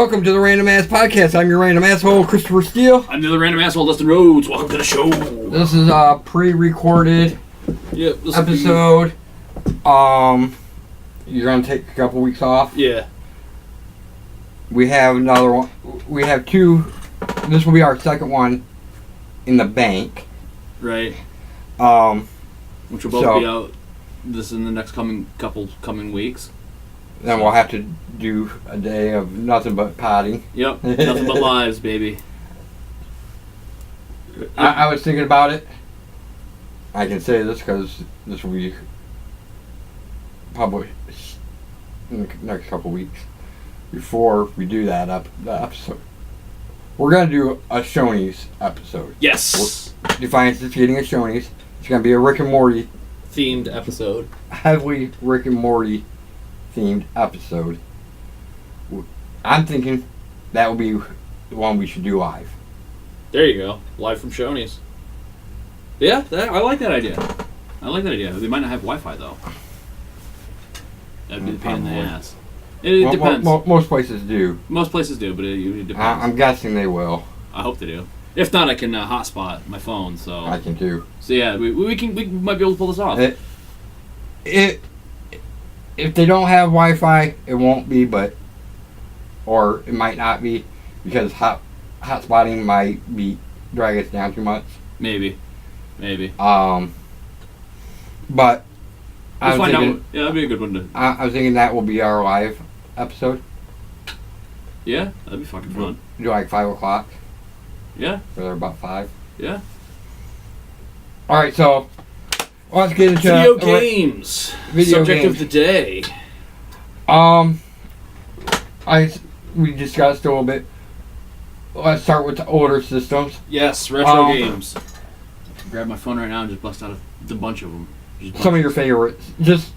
Welcome to the Random Ass Podcast. I'm your random asshole, Christopher Steele. I'm the other random asshole, Steele-Rhoads. Welcome to the show. This is a pre-recorded episode. You're gonna take a couple weeks off. Yeah. We have another one. We have two. This will be our second one in the bank. Right. Which will both be out this in the next coming weeks. Then we'll have to do a day of nothing but potting. Yep. Nothing but lives, baby. I was thinking about it. I can say this because this will be published in the next couple weeks. Before we do that the episode, we're gonna do a Shoney's episode. Yes. Defiance is getting a Shoney's. It's gonna be a Rick and Morty themed episode. Heavily Rick and Morty themed episode. I'm thinking that will be the one we should do live. There you go. Live from Shoney's. Yeah, I like that idea. They might not have Wi-Fi though. That'd be the pain in the ass. It depends. Most places do. Most places do, but it depends. I'm guessing they will. I hope they do. If not, I can hotspot my phone. So I can too. So yeah, we might be able to pull this off. If they don't have Wi-Fi, it won't be, or it might not be, because hotspotting might drag us down too much. Maybe. But Let's find out. Yeah, that'd be a good one to. I was thinking that will be our live episode. Yeah, that'd be fucking fun. Do like 5 o'clock. Yeah. Or they're about 5. Yeah. All right, so let's get into video games. Subject of the day. We discussed a little bit. Let's start with the older systems. Yes, retro games. Grab my phone right now and just bust out a bunch of them. Some of your favorites. Just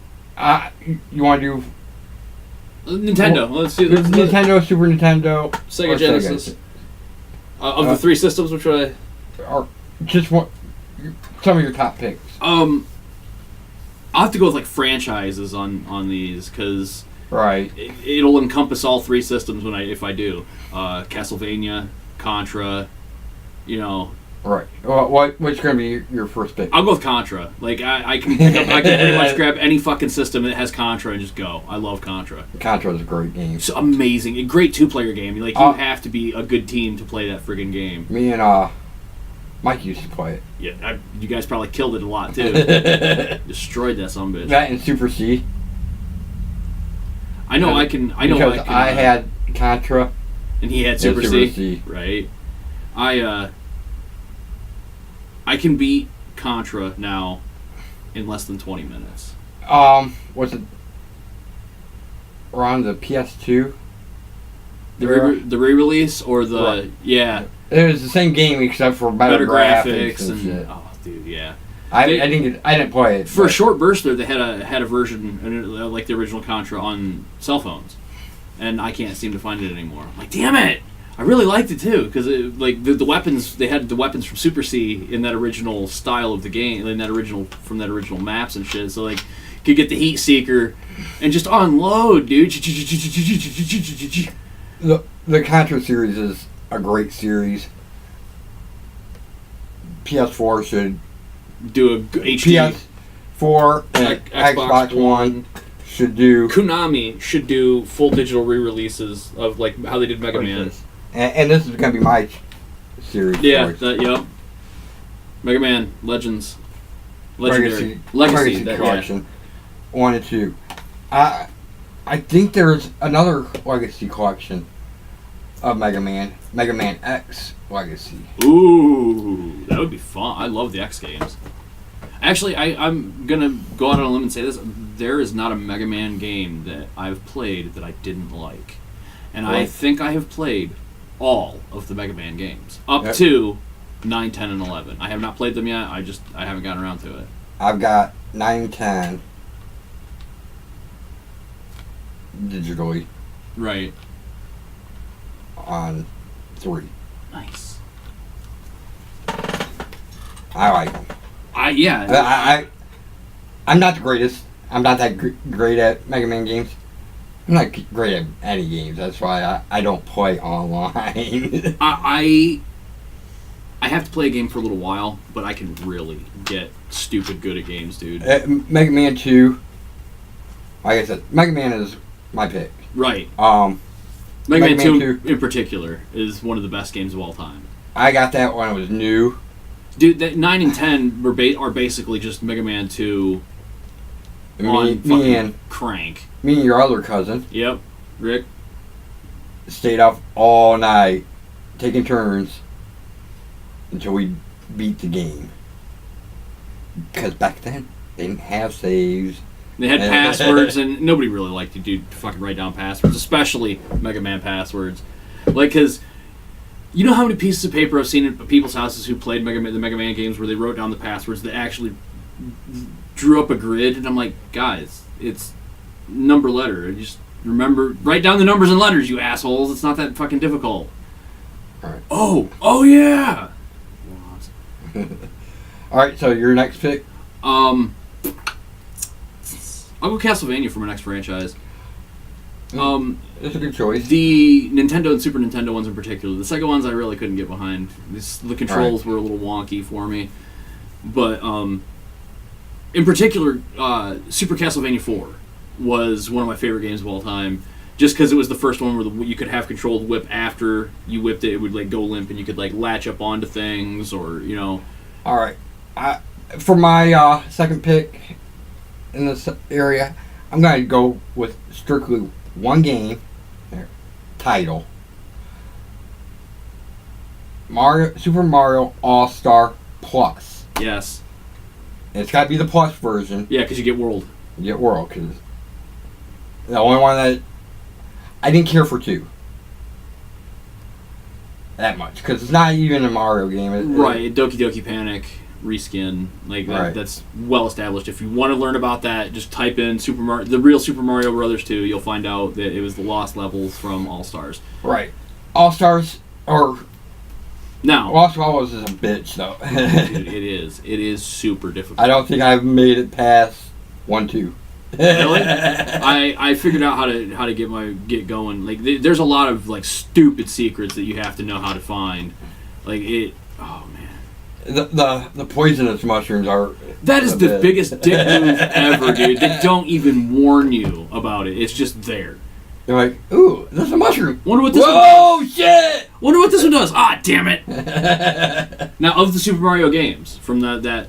you want to do Nintendo. Let's see. Nintendo, Super Nintendo, Sega Genesis. Of the three systems, which would or just what? Some of your top picks. I'll have to go with like franchises on these because it'll encompass all three systems if I do. Castlevania, Contra, Right. Well, what's going to be your first pick? I'll go with Contra. Like I can pretty much grab any fucking system that has Contra and just go. I love Contra. Contra is a great game. It's amazing. A great 2-player game. Like you have to be a good team to play that friggin' game. Me and Mike used to play it. Yeah, you guys probably killed it a lot too. Destroyed that sumbitch. That and Super C. I know I can. I had Contra, and he had Super C. Right. I can beat Contra now in less than 20 minutes. Was it around the PS2? The re-release or the... Right. Yeah. It was the same game except for better graphics and shit. Oh, dude, yeah. I didn't play it. For a short burst there, they had a version, like the original Contra, on cell phones. And I can't seem to find it anymore. I'm like, damn it! I really liked it too, because the weapons, they had the weapons from Super C in that original style of the game, from that original maps and shit. So like, you could get the Heat Seeker and just unload, dude. The Contra series is a great series. PS4 should do a HD. PS4 and Xbox One should do. Konami should do full digital re-releases of like how they did Mega Man. And this is going to be my series. Yeah, yep. Mega Man, Legends. Legendary. Legacy Collection. 1 and 2. I think there's another Legacy Collection of Mega Man. Mega Man X Legacy. Ooh, that would be fun. I love the X games. Actually, I'm going to go out on a limb and say this. There is not a Mega Man game that I've played that I didn't like. And I think I have played all of the Mega Man games up to 9, 10, and 11. I have not played them yet. I haven't gotten around to it. I've got 9, 10 digitally. Right. On 3. Nice. I like them. I'm not the greatest. I'm not that great at Mega Man games. I'm not great at any games. That's why I don't play online. I have to play a game for a little while, but I can really get stupid good at games, dude. Mega Man 2. Like I said, Mega Man is my pick. Right. Mega Man 2 in particular is one of the best games of all time. I got that when it was new. Dude, that 9 and 10 are basically just Mega Man 2 on fucking crank. Me and your other cousin. Yep. Rick. Stayed up all night, taking turns, until we beat the game. Because back then, they didn't have saves. They had passwords, and nobody really liked to fucking write down passwords, especially Mega Man passwords. Like, because you know how many pieces of paper I've seen at people's houses who played the Mega Man games where they wrote down the passwords, they actually drew up a grid, and I'm like, guys, it's number letter. Just remember, write down the numbers and letters, you assholes. It's not that fucking difficult. All right. Oh yeah. All right, so your next pick? I'll go Castlevania for my next franchise. It's a good choice. The Nintendo and Super Nintendo ones in particular. The Sega ones I really couldn't get behind. The controls were a little wonky for me. But in particular, Super Castlevania 4 was one of my favorite games of all time. Just because it was the first one where you could have controlled whip after you whipped it. It would like go limp and you could like latch up onto things or, you know. All right. For my second pick in this area, I'm going to go with strictly one game title. Super Mario All-Star Plus. Yes. And it's got to be the Plus version. Yeah, because you get World. You get World, because the only one that I didn't care for 2. That much, because it's not even a Mario game. Right, Doki Doki Panic reskin, like that's well established. If you want to learn about that, just type in the real Super Mario Brothers 2. You'll find out that it was the lost levels from All Stars. Right, All Stars or now Lost Levels is a bitch though. Dude, it is super difficult. I don't think I've made it past 1-2. Really? I figured out how to get going. Like there's a lot of like stupid secrets that you have to know how to find. Like it. Oh man. The poisonous mushrooms are. That is the biggest dick move ever, dude. They don't even warn you about it. It's just there. You're like, ooh, there's a mushroom. Wonder what this one does. Shit! Wonder what this one does. Ah, damn it! Now, of the Super Mario games from that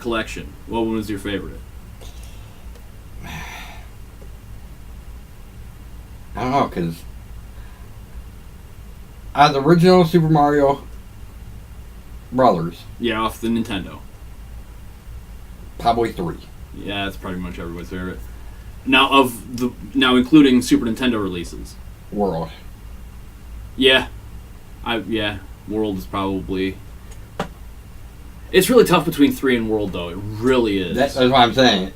collection, what one was your favorite? I don't know, because the original Super Mario Brothers. Yeah, off the Nintendo. Probably 3. Yeah, that's pretty much everybody's favorite. Now including Super Nintendo releases. World. Yeah. World is probably. It's really tough between 3 and World, though. It really is. That's what I'm saying.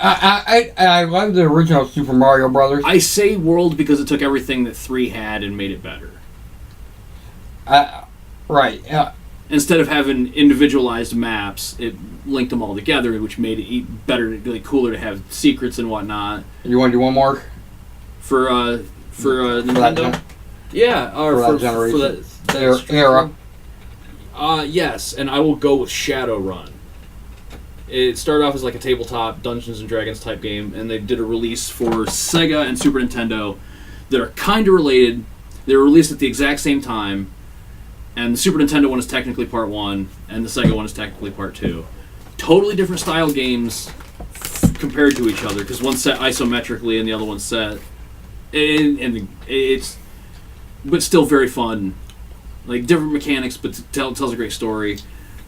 I love the original Super Mario Brothers. I say World because it took everything that 3 had and made it better. Right. Instead of having individualized maps, it linked them all together, which made it better, really cooler to have secrets and whatnot. You want to do one more for Nintendo? Yeah, or for that generation, for that era. Yes, and I will go with Shadowrun. It started off as like a tabletop Dungeons and Dragons type game, and they did a release for Sega and Super Nintendo that are kind of related. They were released at the exact same time, and the Super Nintendo one is technically part 1, and the Sega one is technically part 2. Totally different style games compared to each other, because one's set isometrically and the other one's set, but still very fun. Like different mechanics, but tells a great story.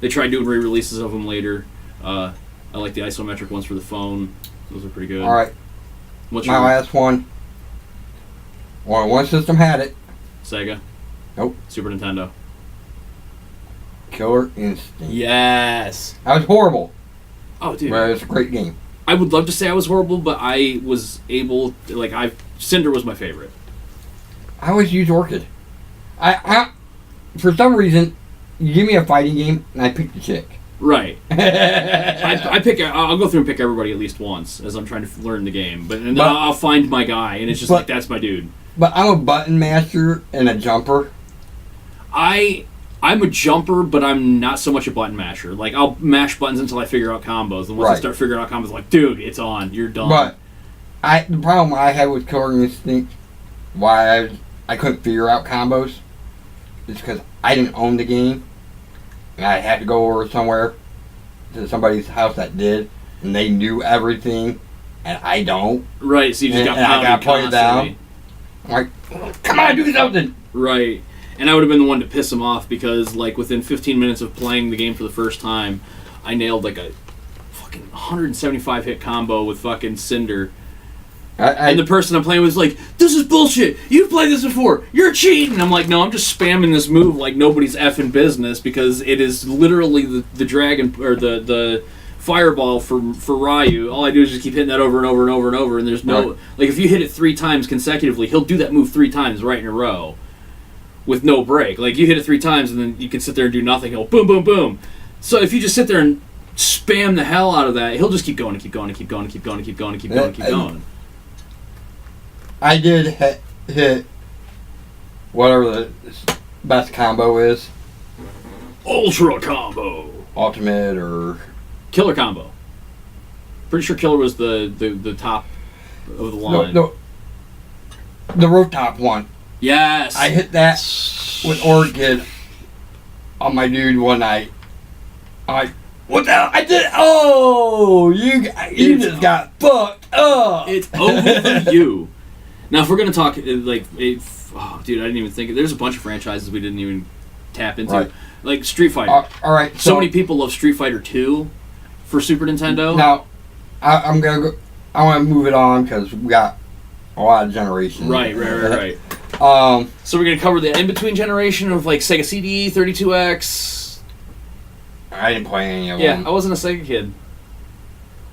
They tried doing re-releases of them later. I like the isometric ones for the phone. Those are pretty good. All right. What's my last one? Well, one system had it. Sega. Nope. Super Nintendo. Killer Instinct. Yes. That was horrible. Oh, dude. But it was a great game. I would love to say I was horrible, but I was able to, Cinder was my favorite. I always use Orchid. I for some reason, you give me a fighting game, and I pick the chick. Right. I'll go through and pick everybody at least once as I'm trying to learn the game. But then I'll find my guy, and it's just like, that's my dude. But I'm a button master and a jumper. I'm a jumper, but I'm not so much a button masher. Like, I'll mash buttons until I figure out combos. And once I start figuring out combos, like, dude, it's on. You're done. But the problem I had with Killer Instinct, why I couldn't figure out combos, is because I didn't own the game. And I had to go over somewhere to somebody's house that did, and they knew everything, and I don't. Right, so you just got pounded I got pointed down. I'm like, come on, do something! Right. And I would have been the one to piss him off because, like, within 15 minutes of playing the game for the first time, I nailed, like, a fucking 175 hit combo with fucking Cinder. And the person I'm playing with was like, this is bullshit. You've played this before. You're cheating. I'm like, no, I'm just spamming this move like nobody's effing business because it is literally the dragon or the fireball for Ryu. All I do is just keep hitting that over and over and over and over. And there's no like if you hit it 3 times consecutively, he'll do that move 3 times right in a row with no break. Like you hit it 3 times and then you can sit there and do nothing. He'll boom, boom, boom. So if you just sit there and spam the hell out of that, he'll just keep going and keep going and keep going and keep going and keep going and keep going and keep going. I did hit whatever the best combo is. Ultra combo. Ultimate or... Killer combo. Pretty sure Killer was the top of the line. The rooftop one. Yes. I hit that with Orchid on my dude one night. I'm like, what the hell? I did it. Oh, you just got fucked up. It's over for you. Now, if we're going to talk, like, oh, dude, I didn't even think. There's a bunch of franchises we didn't even tap into. Right. Like Street Fighter. All right. So many people love Street Fighter 2 for Super Nintendo. Now, I'm going to go. I want to move it on because we got a lot of generations. Right. So we're going to cover the in-between generation of, like, Sega CD, 32X. I didn't play any of them. them. Yeah, I wasn't a Sega kid.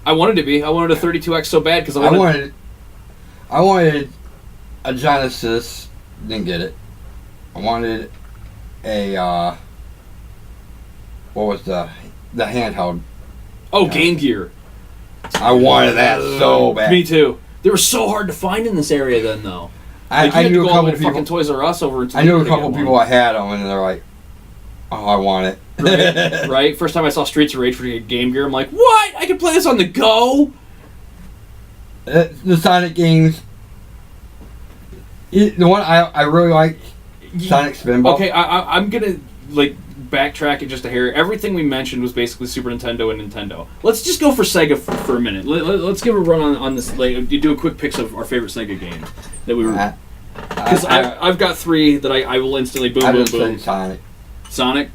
I wanted to be. I wanted a 32X so bad because I wanted a Genesis, didn't get it. I wanted a what was the handheld? Oh, Game Gear. I wanted that so bad. Me too. They were so hard to find in this area then, though. I knew a couple people. Fucking Toys R Us over. I knew a couple people that had them, and they're like, "Oh, I want it." Right. First time I saw Streets of Rage for Game Gear, I'm like, "What? I can play this on the go." The Sonic games. The one I really like, Sonic Spinball. Okay, I'm gonna like backtrack it just a hair. Everything we mentioned was basically Super Nintendo and Nintendo. Let's just go for Sega for a minute. Let's give a run on this. Like, you do a quick picks of our favorite Sega games that we were. Because I've got 3 that I will instantly boom, boom, boom. Sonic. Sonic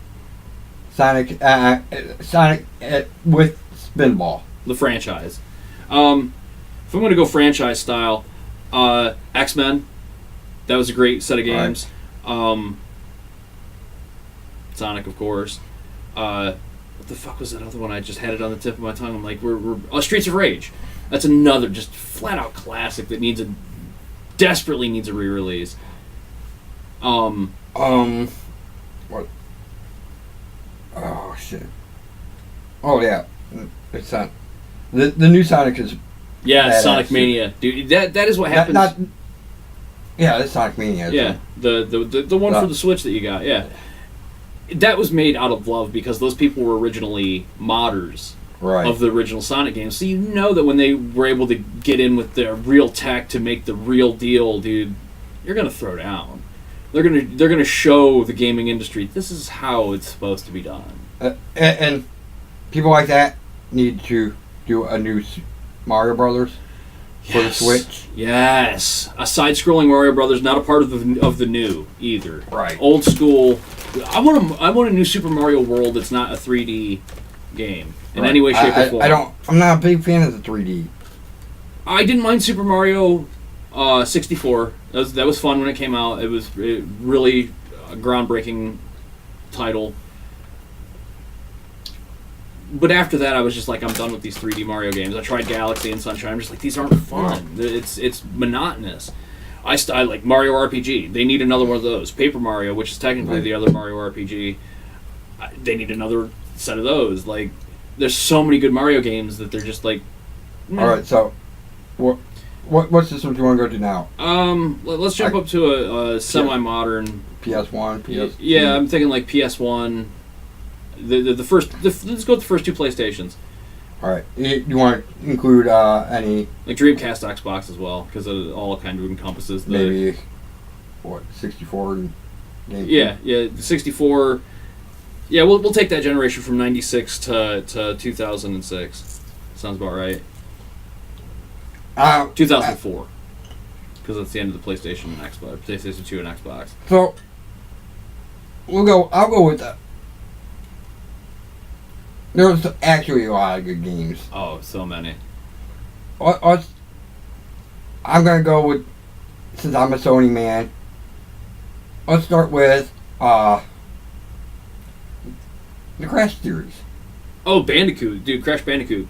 with Spinball. The franchise. If I'm going to go franchise style, X-Men. That was a great set of games. Right. Sonic, of course. What the fuck was that other one? I just had it on the tip of my tongue. I'm like, Streets of Rage. That's another just flat out classic that desperately needs a re-release. What? Oh shit. Oh yeah, it's not. The new Sonic is. Yeah, Sonic Mania, dude. That is what happens. Yeah, it's Sonic Mania. Yeah, the one for the Switch that you got. Yeah, that was made out of love because those people were originally modders of the original Sonic games. So you know that when they were able to get in with their real tech to make the real deal, dude, you're gonna throw down. They're gonna show the gaming industry this is how it's supposed to be done. And people like that need to do a new Mario Brothers for the Switch. Yes, a side-scrolling Mario Brothers, not a part of the new either. Right. Old school. I want a new Super Mario World that's not a 3D game in any way, shape, or form. I'm not a big fan of the 3D. I didn't mind Super Mario 64. That was fun when it came out. It was really a groundbreaking title. But after that, I was just like, I'm done with these 3D Mario games. I tried Galaxy and Sunshine. I'm just like, these aren't fun. It's monotonous. I like Mario RPG. They need another one of those. Paper Mario, which is technically the other Mario RPG. They need another set of those. Like, there's so many good Mario games that they're just like. All right, so what system do you want to go to now? Let's jump up to a semi-modern PS1, PS2. Yeah, I'm thinking like PS1. The first. Let's go with the first two PlayStations. All right, you want to include any like Dreamcast, Xbox as well, because it all kind of encompasses the maybe 64 and GameCube? Yeah, 64. Yeah, we'll take that generation from 96 to 2006. Sounds about right. 2004, because that's the end of the PlayStation and Xbox, PlayStation 2 and Xbox. So I'll go with that. There's actually a lot of good games. Oh, so many. I'm gonna go with, since I'm a Sony man. Let's start with the Crash series. Oh, Bandicoot, dude, Crash Bandicoot.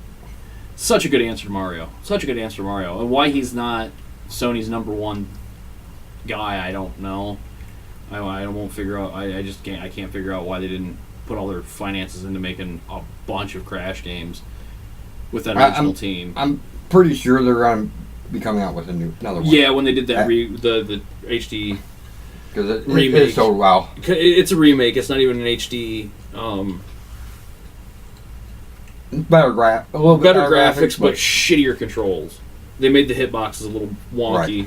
Such a good answer to Mario. Such a good answer to Mario. And why he's not Sony's number one guy, I don't know. I won't figure out. I just can't. I can't figure out why they didn't put all their finances into making a bunch of Crash games with that original team. I'm pretty sure they're going to be coming out with another one. Yeah, when they did that the HD because remake. It's so well. It's a remake. It's not even an HD. A little bit better graphics, but shittier controls. They made the hitboxes a little wonky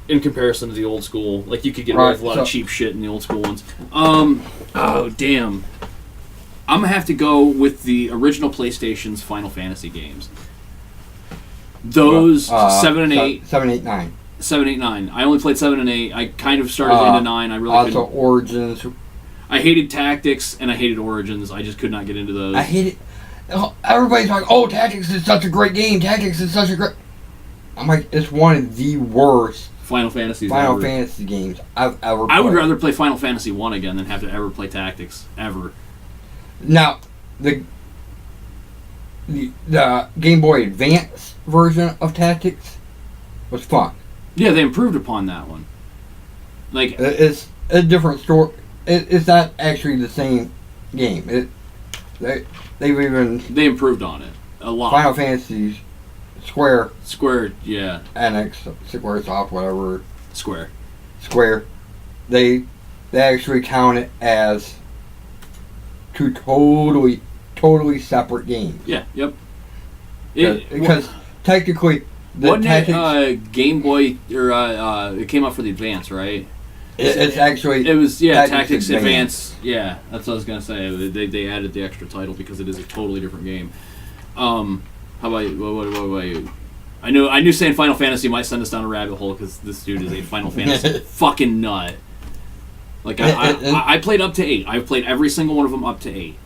in comparison to the old school. Like, you could get away with a lot of cheap shit in the old school ones. Oh, damn. I'm going to have to go with the original PlayStation's Final Fantasy games. Those 7 and 8. 7, 8, 9. 7, 8, 9. I only played 7 and 8. I kind of started into 9. I really also Origins. I hated Tactics and I hated Origins. I just could not get into those. I hate it. Everybody's like, "Oh, Tactics is such a great game. Tactics is such a great." I'm like, it's one of the worst Final Fantasy games I've ever played. I would rather play Final Fantasy 1 again than have to ever play Tactics ever. Now, the Game Boy Advance version of Tactics was fun. Yeah, they improved upon that one. Like, it's a different story. It's not actually the same game. They improved on it a lot. Final Fantasy Square, yeah. NX, Squaresoft, whatever. Square. They actually count it as two totally separate games. Yeah. Yep. Because technically, wasn't it Game Boy or it came out for the Advance, right? It's actually... It was, Tactics Advance. Yeah, that's what I was going to say. They added the extra title because it is a totally different game. How about you? What about you? I knew saying Final Fantasy might send us down a rabbit hole because this dude is a Final Fantasy fucking nut. Like, I played up to 8. I've played every single one of them up to 8.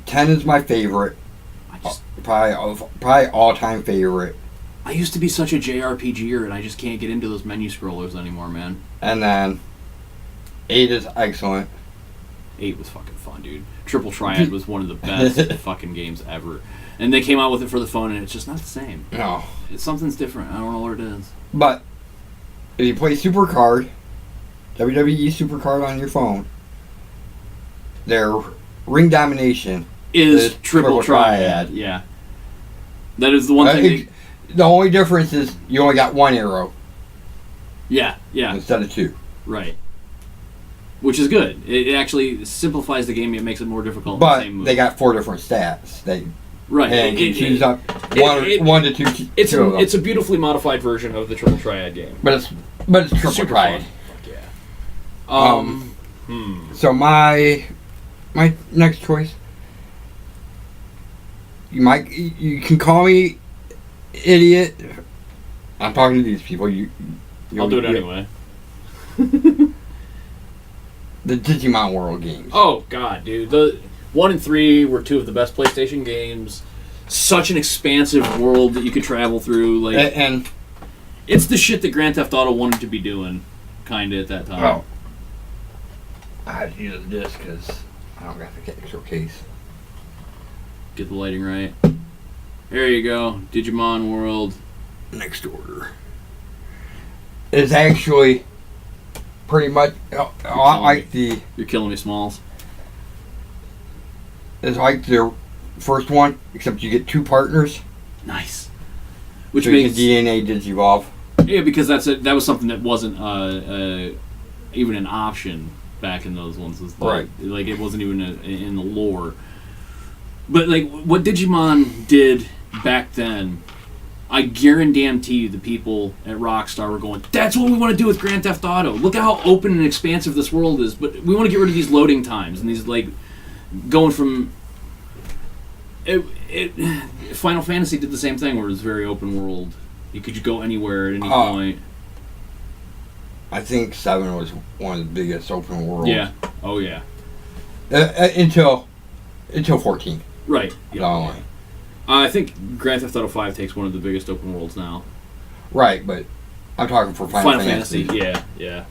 10 is my favorite. Probably all-time favorite. I used to be such a JRPGer, and I just can't get into those menu scrollers anymore, man. And then 8 is excellent. 8 was fucking fun, dude. Triple Triad was one of the best fucking games ever. And they came out with it for the phone, and it's just not the same. No. Something's different. I don't know what it is. But if you play Supercard, WWE Supercard on your phone, their ring domination is Triple Triad. Yeah. That is the one thing. The only difference is you only got one arrow. Yeah. Instead of 2. Right. Which is good. It actually simplifies the game. It makes it more difficult. But they got 4 different stats. Right. And you choose up one to 2. It's a beautifully modified version of the Triple Triad game. But it's Triple Super Triad. Fun. Yeah. So my next choice. You can call me idiot. I'm talking to these people. I'll do it anyway. The Digimon World games. Oh God, dude! The 1 and 3 were 2 of the best PlayStation games. Such an expansive world that you could travel through. Like, and it's the shit that Grand Theft Auto wanted to be doing, kind of at that time. Well, I had to use this because I don't got the extra case. Get the lighting right. There you go, Digimon World. Next order. It's actually pretty much a lot like the... You're killing me, Smalls. is like their first one, except you get 2 partners. Nice. Which so makes you can DNA digivolve. Yeah, because that was something that wasn't even an option back in those ones. Right. Like it wasn't even in the lore. But like what Digimon did back then, I guarantee you the people at Rockstar were going, that's what we want to do with Grand Theft Auto. Look at how open and expansive this world is. But we want to get rid of these loading times and these like going from. Final Fantasy did the same thing where it was very open world. You could go anywhere at any point. I think 7 was one of the biggest open worlds. Yeah. Oh yeah. Until 14. Right. Yeah. I think Grand Theft Auto 5 takes one of the biggest open worlds now. Right, but I'm talking for Final Fantasy. Yeah.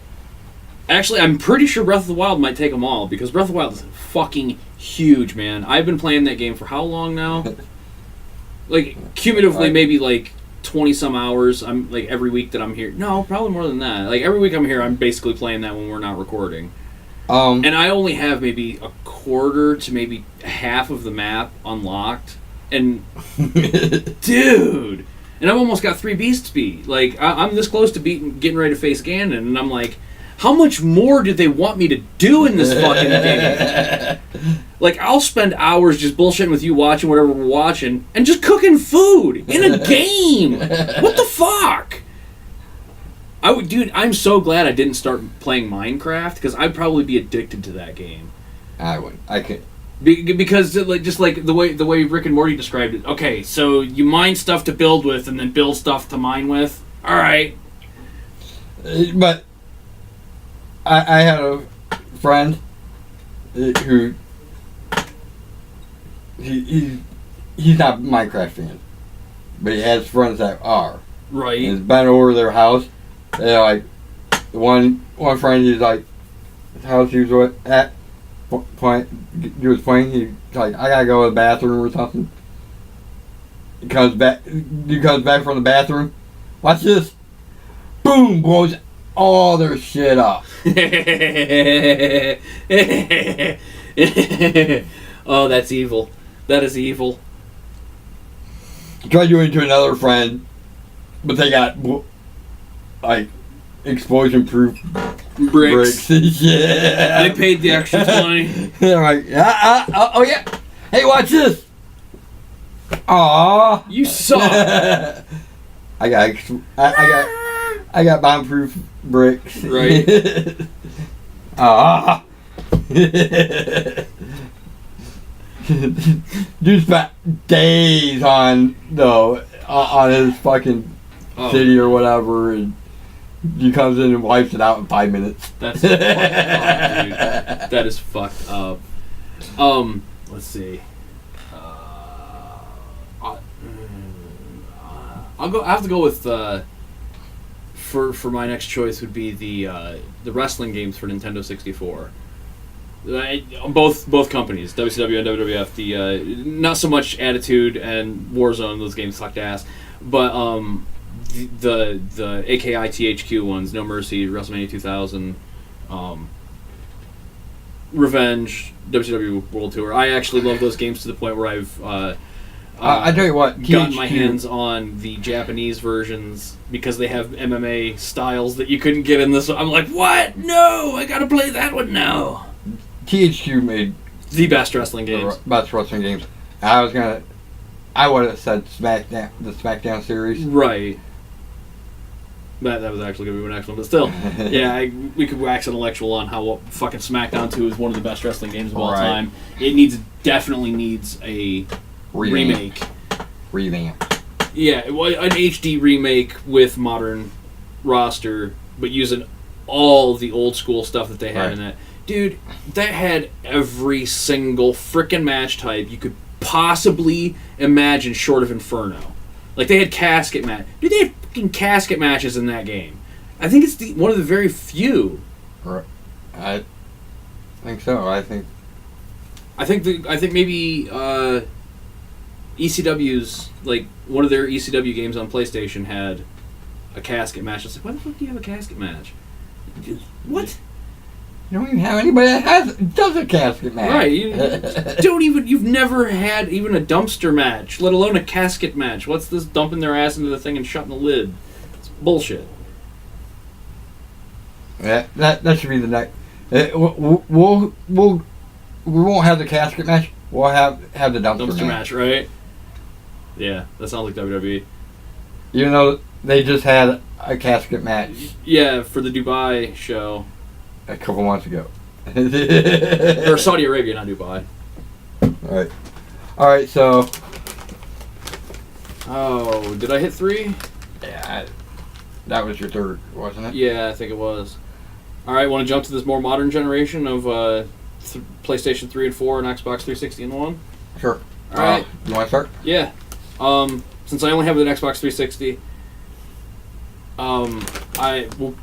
Actually, I'm pretty sure Breath of the Wild might take them all because Breath of the Wild is fucking huge, man. I've been playing that game for how long now? Like cumulatively, maybe like 20 some hours. I'm like every week that I'm here. No, probably more than that. Like every week I'm here, I'm basically playing that when we're not recording. And I only have maybe a quarter to maybe half of the map unlocked. And dude, and I've almost got 3 beast speed. Like I'm this close to getting ready to face Ganon, and I'm like, how much more did they want me to do in this fucking game? Like I'll spend hours just bullshitting with you, watching whatever we're watching, and just cooking food in a game. What the fuck? Dude, I'm so glad I didn't start playing Minecraft because I'd probably be addicted to that game. I wouldn't. I could. Because just like the way Rick and Morty described it. Okay, so you mine stuff to build with, and then build stuff to mine with. All right. But I had a friend who he's not a Minecraft fan, but he has friends that are. Right. And he's been over their house. They're like one friend. He's like his house he was at. He was playing. He's like, I gotta go to the bathroom or something. He comes back from the bathroom. Watch this. Boom! Blows all their shit up. Oh, that's evil. That is evil. Tried doing it to another friend, but they got like explosion-proof bricks. Yeah. They paid the extra money. They're like, oh yeah. Hey, watch this. Aww. You suck. I got bomb-proof bricks. Right. Aww. Dude spent days on his fucking city or whatever, and he comes in and wipes it out in 5 minutes. That's fucked up, dude. That is fucked up. Let's see. I have to go with for my next choice would be the wrestling games for Nintendo 64. Both companies, WCW and WWF. The not so much Attitude and Warzone; those games sucked ass. But the AKI THQ ones, No Mercy, WrestleMania 2000, Revenge, WCW World Tour. I actually love those games to the point where I've I tell you what, gotten my hands on the Japanese versions because they have MMA styles that you couldn't get in this. I'm like, what? No, I gotta play that one now. THQ made the best wrestling games. Best wrestling games. I would have said SmackDown, the SmackDown series. Right. That was actually going to be my next one, but still, yeah, we could wax intellectual on how fucking SmackDown 2 is one of the best wrestling games of all time. It definitely needs a remake. Revamp. Yeah, an HD remake with modern roster, but using all the old school stuff that they had in that. Dude, that had every single frickin' match type you could possibly imagine short of Inferno. Like, they had casket match. Dude, they had fucking casket matches in that game. I think it's one of the very few. I think so. I think maybe ECW's, like, one of their ECW games on PlayStation had a casket match. I was like, why the fuck do you have a casket match? What? You don't even have anybody that does a casket match. Right. You've never had even a dumpster match, let alone a casket match. What's this dumping their ass into the thing and shutting the lid? It's bullshit. Yeah, that should be the next. We won't have the casket match. We'll have the dumpster match, right? Yeah, that sounds like WWE. You know, they just had a casket match. Yeah, for the Dubai show. A couple months ago. Or Saudi Arabia, not Dubai. Alright, so... Oh, did I hit 3? Yeah, that was your third, wasn't it? Yeah, I think it was. Alright, want to jump to this more modern generation of PlayStation 3 and 4 and Xbox 360 and 1? Sure. Alright. You want to start? Yeah. Since I only have an Xbox 360, I will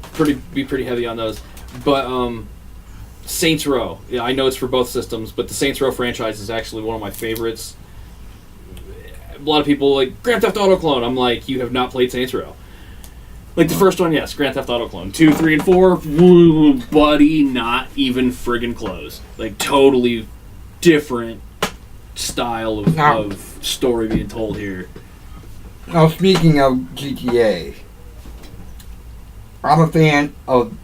be pretty heavy on those. But Saints Row, yeah, I know it's for both systems, but the Saints Row franchise is actually one of my favorites. A lot of people like Grand Theft Auto clone. I'm like, you have not played Saints Row. Like the first one, yes, Grand Theft Auto clone. 2, 3, and 4, woo, buddy, not even friggin' close. Like totally different style of story being told here. Now, speaking of GTA, I'm a fan of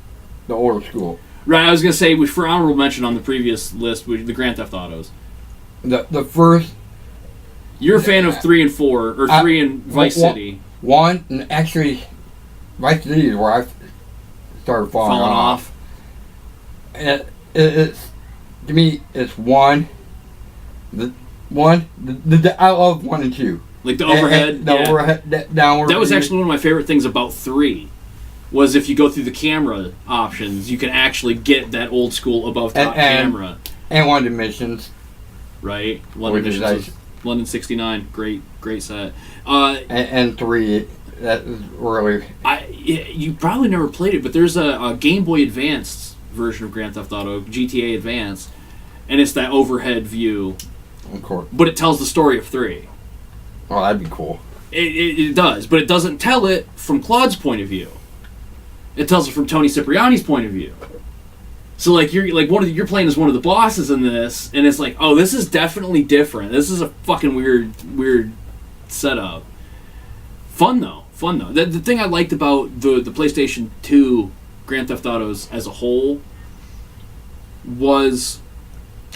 the older school. Right, I was going to say, for honorable mention on the previous list, the Grand Theft Autos. The first... You're a fan of 3 and 4, or 3 and Vice City. 1, and actually, Vice City is where I started falling off. And it's, to me, it's 1. I love 1 and 2. Like the overhead? Overhead, downward. That was actually one of my favorite things about 3. Was if you go through the camera options, you can actually get that old school above top camera. And one of the missions. Right? London 69. Great set. And 3, that is really... You probably never played it, but there's a Game Boy Advanced version of Grand Theft Auto, GTA Advanced, and it's that overhead view. Of course. But it tells the story of 3. Oh, that'd be cool. It does, but it doesn't tell it from Claude's point of view. It tells it from Tony Cipriani's point of view. So like you're playing as one of the bosses in this, and it's like, oh, this is definitely different. This is a fucking weird setup. Fun though. The thing I liked about the PlayStation 2 Grand Theft Autos as a whole was,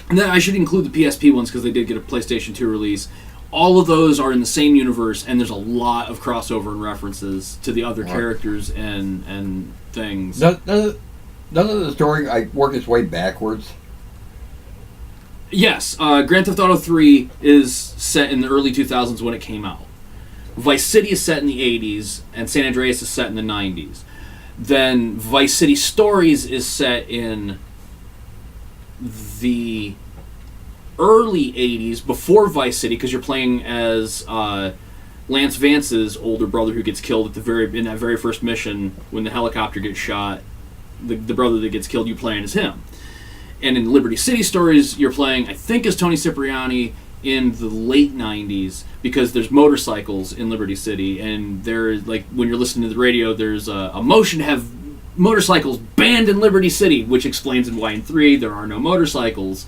and then I should include the PSP ones because they did get a PlayStation 2 release. All of those are in the same universe, and there's a lot of crossover and references to the other characters and things. Doesn't the story work its way backwards? Yes. Grand Theft Auto 3 is set in the early 2000s when it came out. Vice City is set in the 80s, and San Andreas is set in the 90s. Then Vice City Stories is set in the early 80s, before Vice City, because you're playing as Lance Vance's older brother who gets killed in that very first mission when the helicopter gets shot. The brother that gets killed, you playing as him. And in Liberty City Stories, you're playing, I think, as Tony Cipriani in the late 90s, because there's motorcycles in Liberty City, and there's, like, when you're listening to the radio, there's a motion to have motorcycles banned in Liberty City, which explains why in 3 there are no motorcycles.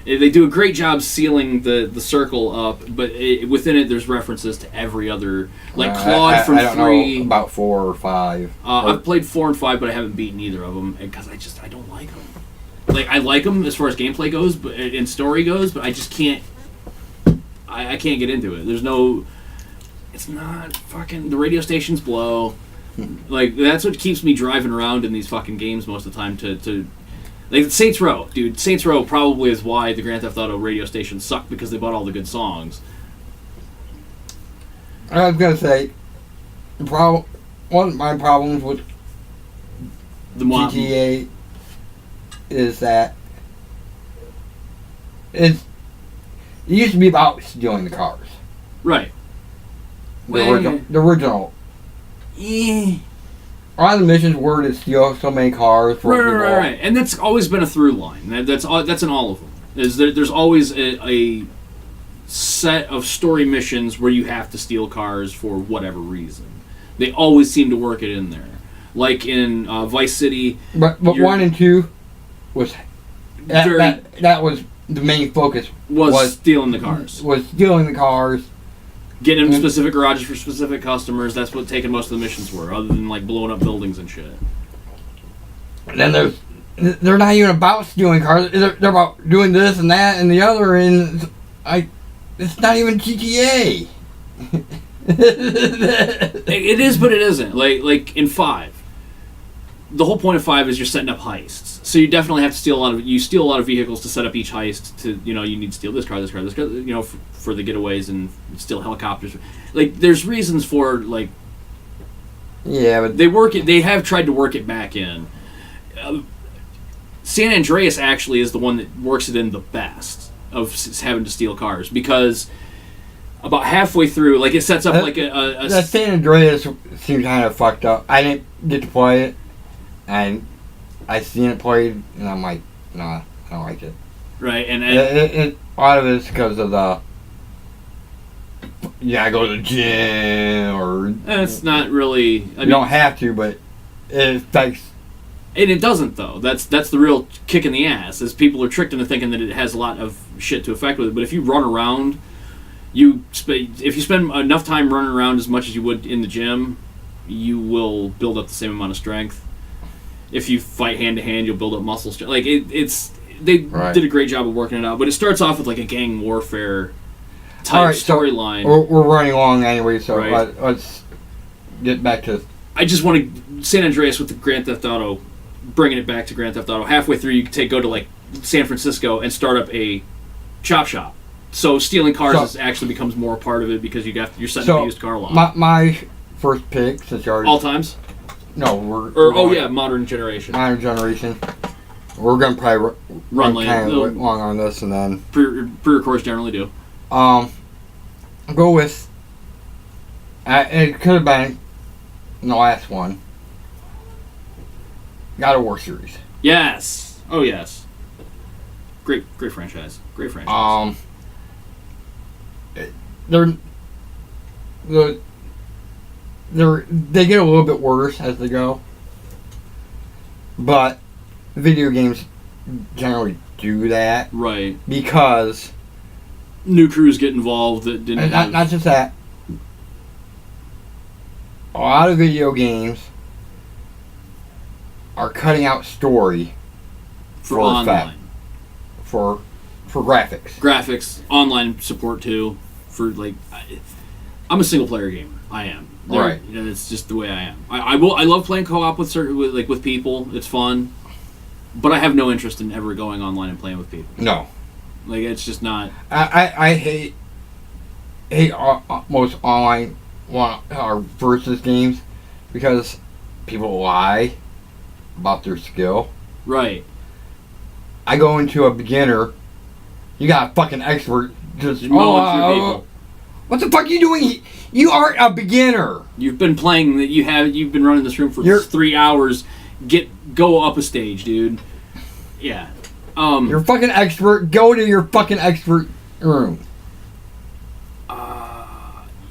They do a great job sealing the circle up, but within it there's references to every other, like Claude from 3. I don't know about 4 or 5. I've played 4 and 5, but I haven't beaten either of them because I don't like them. Like, I like them as far as gameplay goes, but and story goes, but I just can't. I can't get into it. There's no. It's not fucking. The radio stations blow. Like, that's what keeps me driving around in these fucking games most of the time to like Saints Row, dude. Saints Row probably is why the Grand Theft Auto radio stations suck, because they bought all the good songs. I was gonna say, one of my problems with the GTA is that it used to be about stealing the cars. Right. The original. Yeah. A lot of the missions were to steal so many cars. Right. And that's always been a through line. That's in all of them. There's always a set of story missions where you have to steal cars for whatever reason. They always seem to work it in there. Like in Vice City. But 1 and 2, was Very- that was the main focus. Was stealing the cars. Was stealing the cars. Getting them specific garages for specific customers. That's what taking most of the missions were, other than like blowing up buildings and shit. And then they're not even about stealing cars. They're about doing this and that and the other. And it's not even GTA. It is, but it isn't. Like in 5, the whole point of 5 is you're setting up heists. So you definitely have to steal a lot of. You steal a lot of vehicles to set up each heist. To you need to steal this car. For the getaways and steal helicopters. Like there's reasons for like. Yeah, but They have tried to work it back in. San Andreas actually is the one that works it in the best of having to steal cars because about halfway through, like it sets up like a that San Andreas seemed kind of fucked up. I didn't get to play it, and I seen it played, and I'm like, nah, I don't like it. Right, and a lot of it's because of the I go to the gym or it's not really. You don't have to, but it affects. And it doesn't though. That's the real kick in the ass. Is people are tricked into thinking that it has a lot of shit to affect with it. But if you run around, if you spend enough time running around as much as you would in the gym, you will build up the same amount of strength. If you fight hand to hand, you'll build up muscle strength. Like they did a great job of working it out. But it starts off with like a gang warfare type storyline. So we're running along anyway, so let's get back to. I just want to San Andreas with the Grand Theft Auto. Bringing it back to Grand Theft Auto, halfway through you go to like San Francisco and start up a chop shop. So stealing cars actually becomes more a part of it because you're setting up a used car lot. My first pick, since you already all times. No, modern generation. Modern generation. We're gonna probably run kind of long on this, and then pre-records generally do. I'll go with. It could have been the last one. God of War series. Yes. Oh yes. Great franchise. Great franchise. They get a little bit worse as they go, but video games generally do that, right? Because new crews get involved that didn't. Not just that. A lot of video games are cutting out story for online. For graphics. Graphics, online support too. For like, I'm a single player gamer. I am. Right. It's just the way I am. I love playing co-op with people. It's fun, but I have no interest in ever going online and playing with people. No. Like it's just not. I hate most online versus games because people lie about their skill. Right. I go into a beginner. You got a fucking expert just people. What the fuck are you doing? You aren't a beginner. You've been playing that. You've been running this room for 3 hours. Go up a stage, dude. Yeah. You're a fucking expert. Go to your fucking expert room.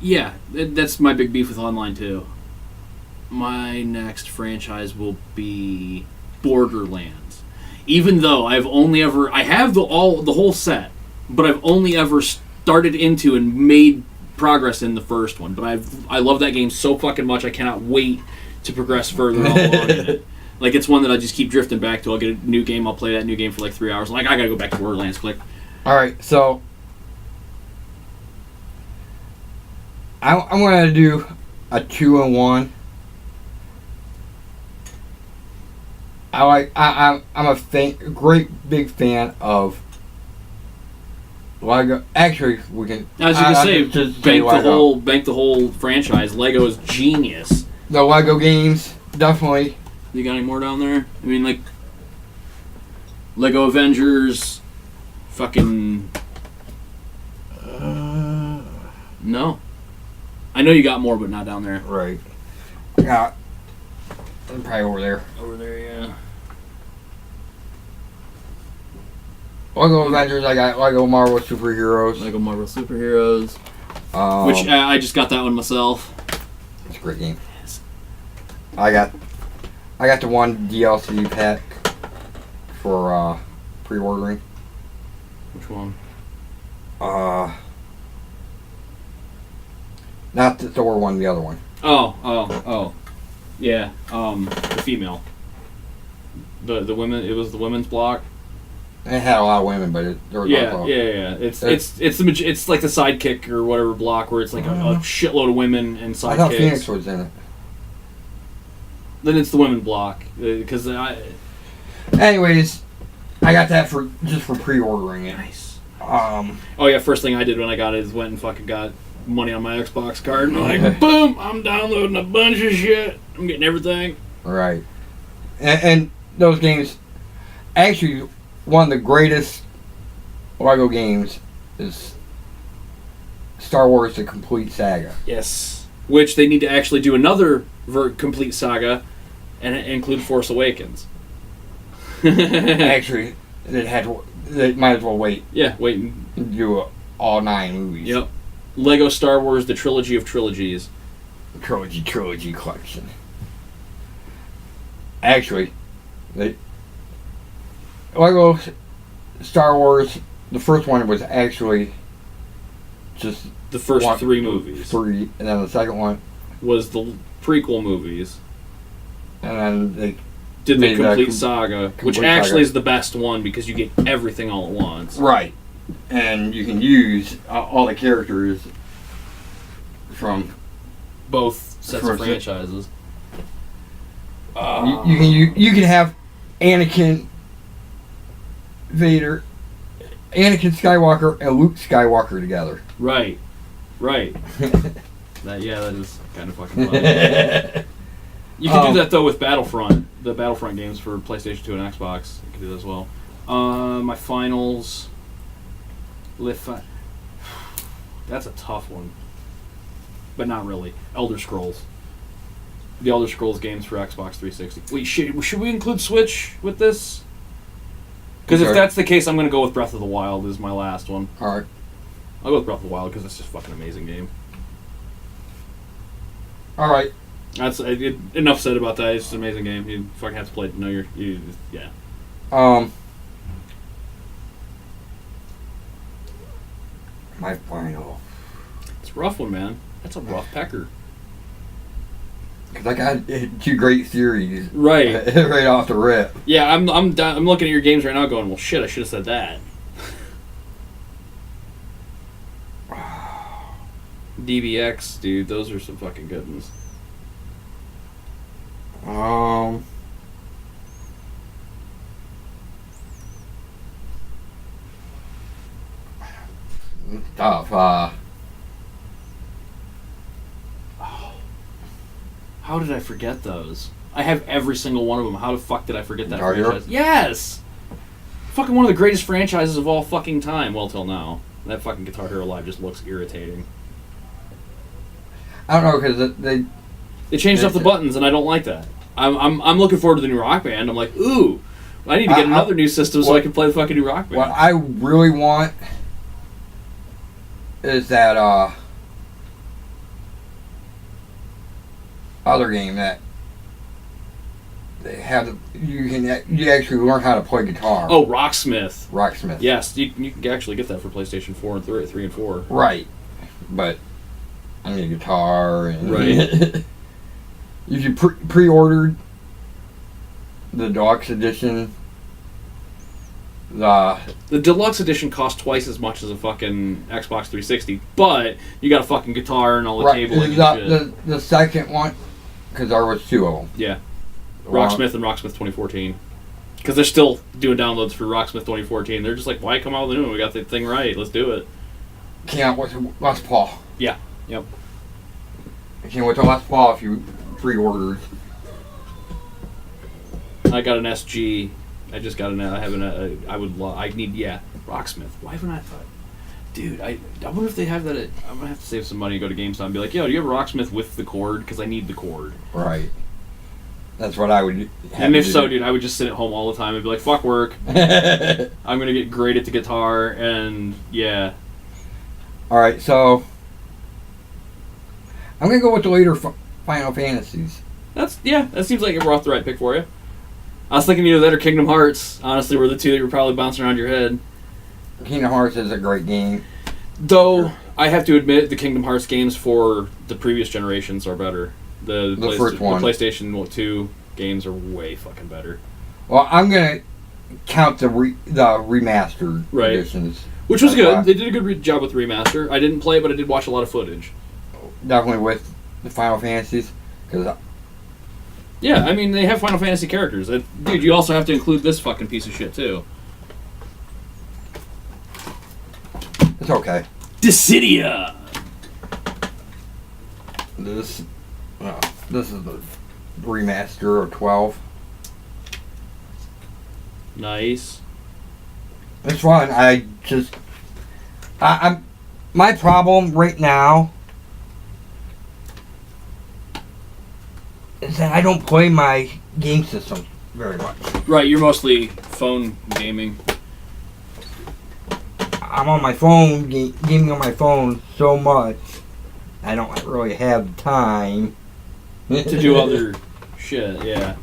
Yeah, that's my big beef with online too. My next franchise will be Borderlands. Even though I have the whole set, but I've only ever started into and made progress in the first one. But I love that game so fucking much. I cannot wait to progress further along in it. Like it's one that I just keep drifting back to. I'll get a new game. I'll play that new game for like 3 hours. Like I gotta go back to Borderlands. Click. All right, so I'm gonna do a 2-in-1. I'm a great big fan of Lego. Actually, we can. I was gonna say bank the whole franchise. Lego is genius. The Lego games, definitely. You got any more down there? I mean, like Lego Avengers, fucking. No. I know you got more, but not down there. Right. Yeah. I'm probably over there. Over there, yeah. Lego Avengers, I got Lego Marvel Superheroes. Lego Marvel Superheroes. Which I just got that one myself. It's a great game. I got the one DLC pack for pre-ordering. Which one? Not the Thor one, the other one. Oh. Yeah. The female. The women. It was the women's block. It had a lot of women, but there was also... Yeah. It's like the sidekick or whatever block where it's like a shitload of women and sidekicks. I thought Phoenix was in it. Then it's the women block because Anyways, I got that for pre-ordering it. Nice. Oh yeah, first thing I did when I got it is went and fucking got money on my Xbox card and I'm like, boom, I'm downloading a bunch of shit. I'm getting everything. Right. And those games, actually, one of the greatest Lego games is Star Wars: The Complete Saga. Yes. Which they need to actually do another complete saga and include Force Awakens. Actually, they might as well wait. Yeah, wait and do all 9 movies. Yep. Lego Star Wars: The Trilogy of Trilogies. Trilogy collection. Actually, Lego Star Wars, the first one was actually just the first 3 movies. 3, and then the second one was the prequel movies. And then they did the complete saga, which actually is the best one because you get everything all at once. Right. And you can use all the characters from both sets of franchises. You can have Anakin, Vader, Anakin Skywalker, and Luke Skywalker together. Right. That is kind of fucking fun. You can do that though with Battlefront, the Battlefront games for PlayStation 2 and Xbox. You can do that as well. My finals, that's a tough one, but not really. Elder Scrolls. The Elder Scrolls games for Xbox 360. Wait, should we include Switch with this? Because if that's the case, I'm going to go with Breath of the Wild as my last one. Alright. I'll go with Breath of the Wild because it's just a fucking amazing game. Alright. That's enough said about that. It's just an amazing game. You fucking have to play it to know yeah. My final. It's a rough one, man. That's a rough pecker. Because I got 2 great series. Right. Right off the rip. Yeah, I'm looking at your games right now going, well, shit, I should have said that. DBX, dude, those are some fucking good ones. Tough. How did I forget those? I have every single one of them. How the fuck did I forget that Guitar franchise? Hero? Yes! Fucking one of the greatest franchises of all fucking time. Well, till now. That fucking Guitar Hero Live just looks irritating. I don't know, because they changed up the buttons, and I don't like that. I'm looking forward to the new Rock Band. I'm like, ooh, I need to get another new system so I can play the fucking new Rock Band. What I really want is that other game that they have. You actually learn how to play guitar. Oh, Rocksmith. Rocksmith. Yes, you can actually get that for PlayStation 4 and 3 and 4. Right, but I need a guitar and right. If you pre-ordered the deluxe edition, the deluxe edition costs twice as much as a fucking Xbox 360, but you got a fucking guitar and all the cabling and shit. The second one, because there was 2 of them. Yeah, Rocksmith and Rocksmith 2014. Because they're still doing downloads for Rocksmith 2014. They're just like, why come out with the new one? We got the thing right. Let's do it. Can't wait to Les Paul. Yeah. Yep. I can't wait to Les Paul if you pre-ordered. I got an SG. I just got I need Rocksmith. Why haven't I thought? Dude, I wonder if they have that. I'm gonna have to save some money and go to GameStop and be like, yo, do you have Rocksmith with the cord? Because I need the cord. Right. That's what I would. And if so, dude, I would just sit at home all the time and be like, fuck work. I'm gonna get great at the guitar and yeah. All right, so I'm gonna go with the later Final Fantasies. That seems like it brought the right pick for you. I was thinking either that or Kingdom Hearts, honestly, were the two that were probably bouncing around your head. Kingdom Hearts is a great game. Though, I have to admit, the Kingdom Hearts games for the previous generations are better. The first one. The PlayStation 2 games are way fucking better. Well, I'm going to count the remastered editions. Which was good. They did a good job with the remaster. I didn't play it, but I did watch a lot of footage. Definitely with the Final Fantasies. Yeah, I mean, they have Final Fantasy characters. Dude, you also have to include this fucking piece of shit, too. It's okay. Dissidia! This is the remaster of 12. Nice. It's fun. I'm my problem right now is that I don't play my game system very much. Right, you're mostly phone gaming. I'm on my phone, gaming on my phone so much, I don't really have time to do other shit, yeah.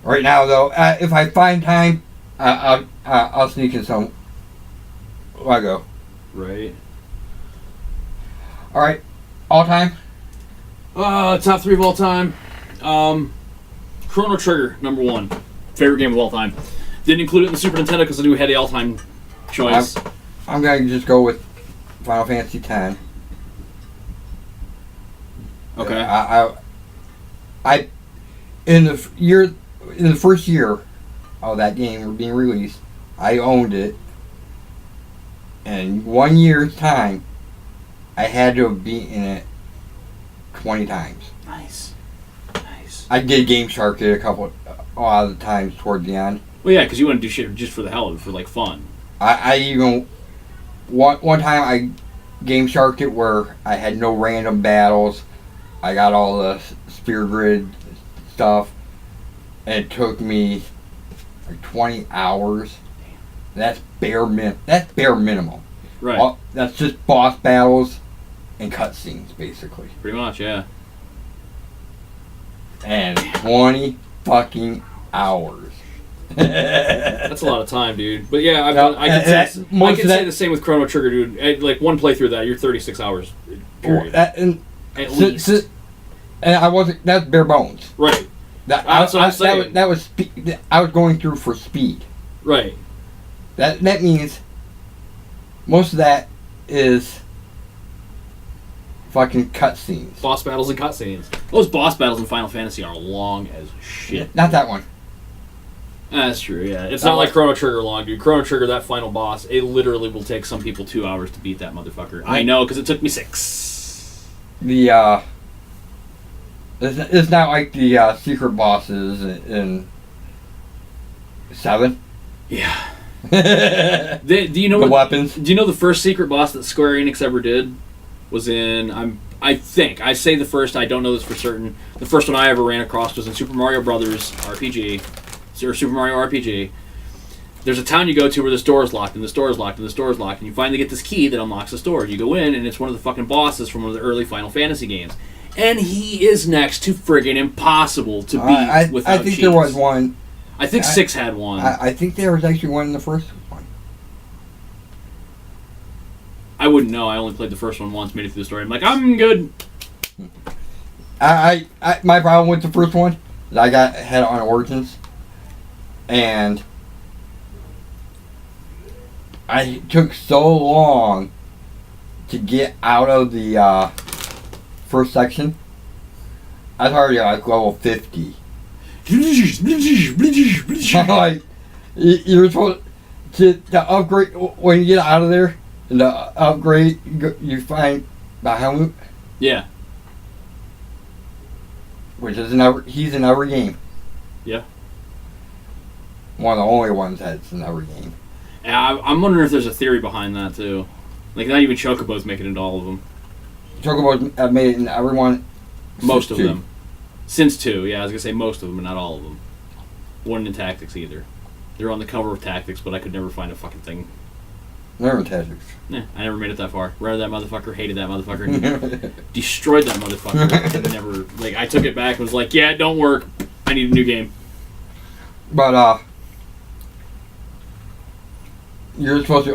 Right now, though, if I find time, I'll sneak in some Lego. Right. All right, all time. Top 3 of all time. Chrono Trigger, number 1. Favorite game of all time. Didn't include it in the Super Nintendo because I knew we had the all-time choice. I'm going to just go with Final Fantasy X. Okay. I in the first year of that game being released, I owned it. And 1 year's time, I had to have beaten it 20 times. Nice. I did Game Shark it a lot of the times toward the end. Well, yeah, because you want to do shit just for the hell of it, for like fun. I even one time I Game Sharked it where I had no random battles. I got all the spear grid stuff, and it took me like 20 hours. That's bare minimum. Right. That's just boss battles and cutscenes, basically. Pretty much, yeah. And 20 fucking hours. That's a lot of time, dude. But yeah, I can say the same with Chrono Trigger, dude. Like one playthrough of that, you're 36 hours. Period. At least. And I wasn't. That's bare bones. Right. That's what I'm saying. That was I was going through for speed. Right. That means most of that is fucking cutscenes. Boss battles and cutscenes. Those boss battles in Final Fantasy are long as shit. Not that one. That's true, yeah. It's not like Chrono Trigger long, dude. Chrono Trigger, that final boss, it literally will take some people 2 hours to beat that motherfucker. I know, because it took me 6. It's not like the secret bosses in 7. Yeah. Do you know the weapons? Do you know the first secret boss that Square Enix ever did was in? I say the first. I don't know this for certain. The first one I ever ran across was in Super Mario Brothers RPG, or Super Mario RPG. There's a town you go to where this door is locked, and this door is locked, and this door is locked, and you finally get this key that unlocks this door. You go in, and it's one of the fucking bosses from one of the early Final Fantasy games, and he is next to friggin' impossible to beat without I think cheats. there was one. I think 6 had one. I think there was actually one in the first one. I wouldn't know. I only played the first one once, made it through the story. I'm like, I'm good. My problem with the first one is I had it on Origins, and I took so long to get out of the first section. I was already like level 50. Like, you're supposed to upgrade when you get out of there. And to upgrade, you find the helmet. Yeah. Which is he's in every game. Yeah. One of the only ones that's in every game. Yeah, I'm wondering if there's a theory behind that too. Like, not even Chocobo's making it into all of them. Chocobo's made it in every one. Most of them. Since 2, yeah, I was going to say most of them, but not all of them. Wasn't in Tactics either. They're on the cover of Tactics, but I could never find a fucking thing. Never in Tactics. Yeah, I never made it that far. Read that motherfucker, hated that motherfucker, destroyed that motherfucker, and never, like, I took it back and was like, yeah, it don't work. I need a new game. But you're supposed to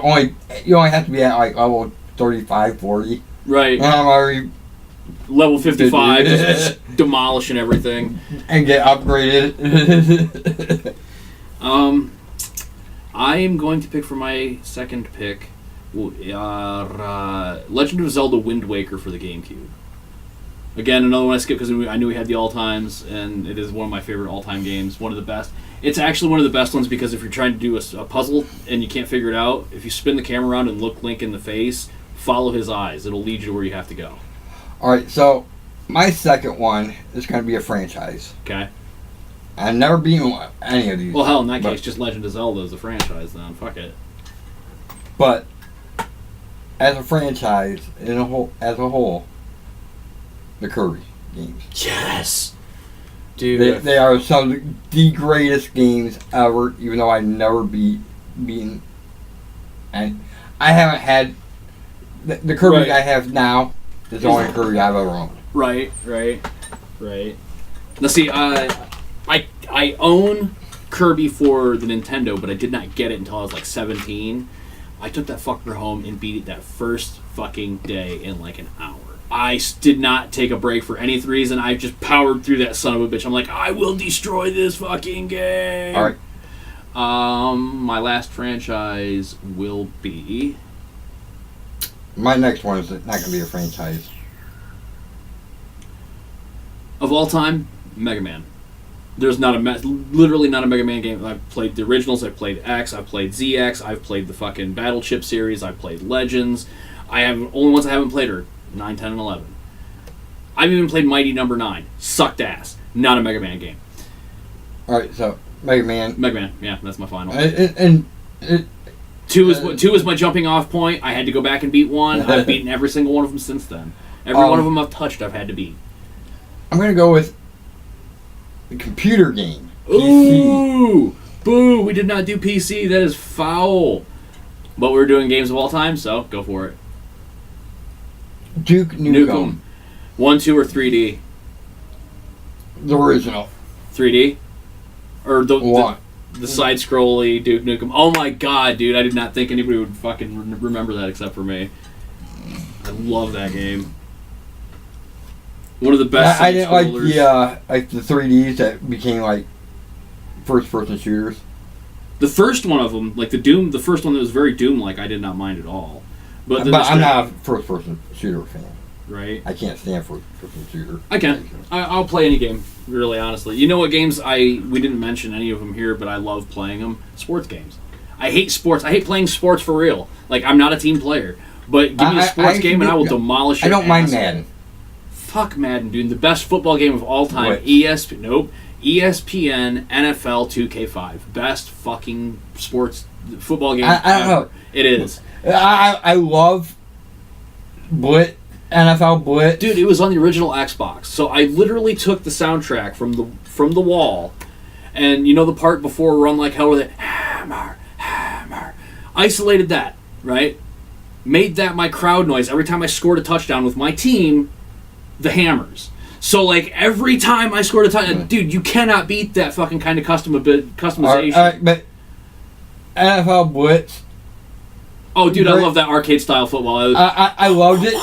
you only have to be at like level 35, 40. Right. And I'm already level 55, just demolishing everything. And get upgraded. I am going to pick for my second pick, Legend of Zelda Wind Waker for the GameCube. Again, another one I skipped because I knew we had the all-times, and it is one of my favorite all-time games. One of the best. It's actually one of the best ones because if you're trying to do a puzzle and you can't figure it out, if you spin the camera around and look Link in the face, follow his eyes. It'll lead you to where you have to go. Alright, so my second one is going to be a franchise. Okay. I've never beaten any of these. Well, hell, in that case, just Legend of Zelda is a franchise then. Fuck it. But as a franchise, as a whole, the Kirby games. Yes! Dude. They are some of the greatest games ever, even though I've never beaten. And I haven't had... The Kirby Right. I have now is the only Kirby I've ever owned. Right. Now see, I own Kirby for the Nintendo, but I did not get it until I was like 17. I took that fucker home and beat it that first fucking day in like an hour. I did not take a break for any reason. I just powered through that son of a bitch. I'm like, I will destroy this fucking game. All right. My last franchise will be... My next one is not going to be a franchise. Of all time, Mega Man. There's literally not a Mega Man game. I've played the originals, I've played X, I've played ZX, I've played the fucking Battle Chip series, I've played Legends. Only ones I haven't played are 9, 10, and 11. I've even played Mighty Number 9. Sucked ass. Not a Mega Man game. Alright, so Mega Man. Mega Man, yeah, that's my final. Two is my jumping off point. I had to go back and beat one. I've beaten every single one of them since then. Every one of them I've touched, I've had to beat. I'm going to go with the computer game. Ooh! Boo! We did not do PC. That is foul. But we're doing games of all time, so go for it. Duke Nukem. 1, 2, or 3D? The original. 3D? Or One. the side-scrolly Duke Nukem. Oh my god, dude. I did not think anybody would fucking remember that except for me. I love that game. One of the best I didn't like the 3Ds that became like first-person shooters. The first one of them, like the first one that was very Doom-like, I did not mind at all. But I'm not a first-person shooter fan. Right? I can't stand first-person shooter. I can. I'll play any game, really, honestly. You know what games we didn't mention any of them here, but I love playing them? Sports games. I hate sports. I hate playing sports for real. Like, I'm not a team player. But give me a sports game and I will demolish it. I don't mind Madden. Fuck Madden, dude. The best football game of all time. What? ESPN NFL 2K5. Best fucking sports football game I don't know. It is. I love NFL Blitz. Dude, it was on the original Xbox. So I literally took the soundtrack from the wall, and you know the part before Run Like Hell where they hammer, isolated that, right? Made that my crowd noise every time I scored a touchdown with my team, the hammers. So like every time I scored a touchdown, dude, you cannot beat that fucking kind of customization. All right, but NFL Blitz. Oh, dude, I love that arcade style football. I loved it,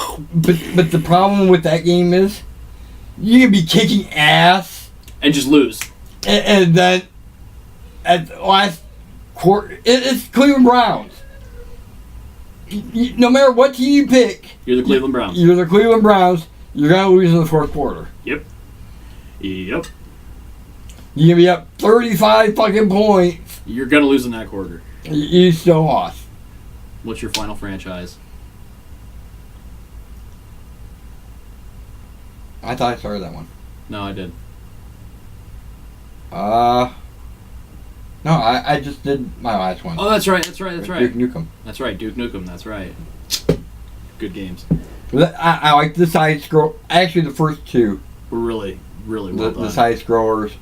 but the problem with that game is you can be kicking ass and just lose. And then at the last quarter, it's Cleveland Browns. No matter what team you pick, You're the Cleveland Browns. You're the Cleveland Browns. You're gonna lose in the fourth quarter. Yep. You're gonna be up 35 fucking points. You're gonna lose in that quarter. You still lost. What's your final franchise? I thought I started that one. No, I did. No, I just did my last one. Oh, that's right. Duke Nukem. That's right, Duke Nukem. That's right. Good games. I like the side scroll. Actually, the first two. Really well done. The side scrollers.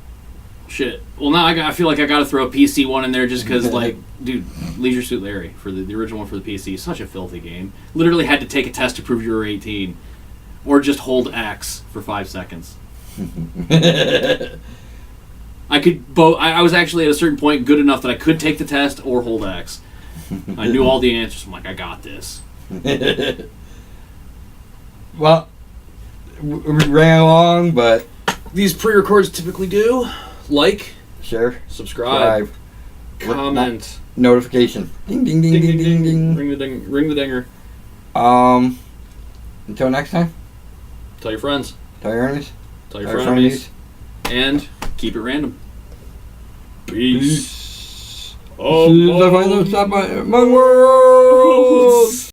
Shit. Well, now I feel like I got to throw a PC one in there just because, like, dude, Leisure Suit Larry for the original one for the PC, such a filthy game. Literally had to take a test to prove you were 18, or just hold X for 5 seconds. I could both. I was actually at a certain point good enough that I could take the test or hold X. I knew all the answers. I'm like, I got this. Well, we ran along, but These pre-records typically do. Like, share, subscribe, comment, notification, ding ding ding ding ding ding. Ring the dinger. Until next time. Tell your friends. Tell your enemies. Tell your frenemies. And keep it random. Peace. Peace. The final stop by Among Worlds.